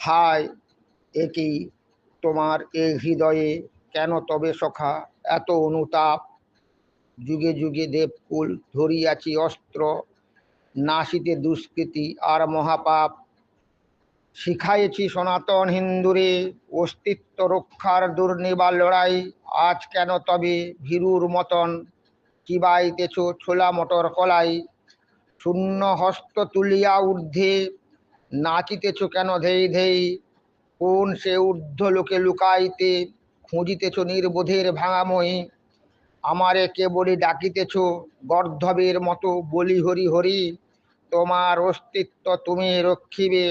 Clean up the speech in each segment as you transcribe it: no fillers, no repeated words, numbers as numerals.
হায় একই তোমার এ হৃদয়ে কেন তবে সখা এত অনুতাপ? যুগে যুগে দেবকুল ধরিয়াছি অস্ত্র, নাশিতে দুষ্কৃতি আর মহাপাপ। শিখাইছি সনাতন হিন্দুরে অস্তিত্ব রক্ষার দুর্নিবার লড়াই। আজ কেন তবে ভীরুর মতন চিবাইতেছ ছোলা মটর কলাই? শূন্য হস্ত তুলিয়া ঊর্ধ্বে নাচিতেছ কেন ধেই ধেই? কোন সে ঊর্ধ্ব লোকে লুকাইতে খুঁজিতেছ নির্বোধের ভাঙাময়ী? আমারে কেবলই ডাকিতেছ গর্ধবের মতো বলি হরি হরি। তোমার অস্তিত্ব তুমি রক্ষিবে,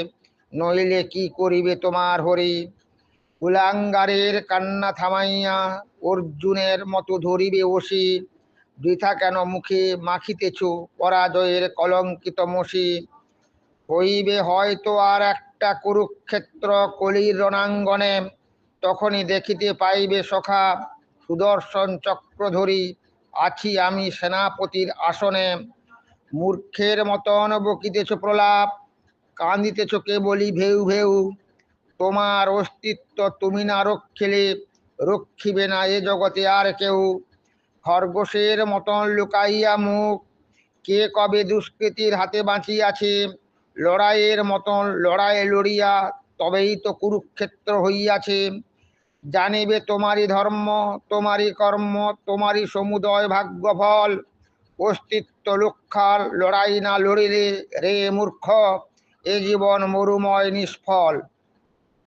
নইলে কি করিবে তোমার হরি? কুলাঙ্গারের কান্না থামাইয়া অর্জুনের মতো ধরিবে ওসি। বৃথা কেন মুখে মাখিতেছ পরাজয়ের কলঙ্কিত মসি? হইবে হয়তো আর একটা কুরুক্ষেত্র কলির রণাঙ্গনে, তখনই দেখিতে পাইবে সখা সুদর্শন চক্রধরী আছি আমি সেনাপতির আসনে। মূর্খের মতন বকিতেছ প্রলাপ, কাঁদিতেছ কেবলই ভেউ ভেউ। তোমার অস্তিত্ব তুমি না রক্ষিলে রক্ষিবে না এ জগতে আর কেউ। খরগোশের মতন লুকাইয়া মুখ, কে কবে দুষ্কৃতির হাতে বাঁচিয়াছে? লড়াইয়ের মতন লড়াই লড়িয়া তবেই তো কুরুক্ষেত্র হইয়াছে। জানিবে তোমারই ধর্ম, তোমারই কর্ম, তোমারই সমুদয় ভাগ্যফল। অস্তিত্ব রক্ষার লড়াই না লড়িলে রে মূর্খ, এ জীবন মরুময় নিষ্ফল।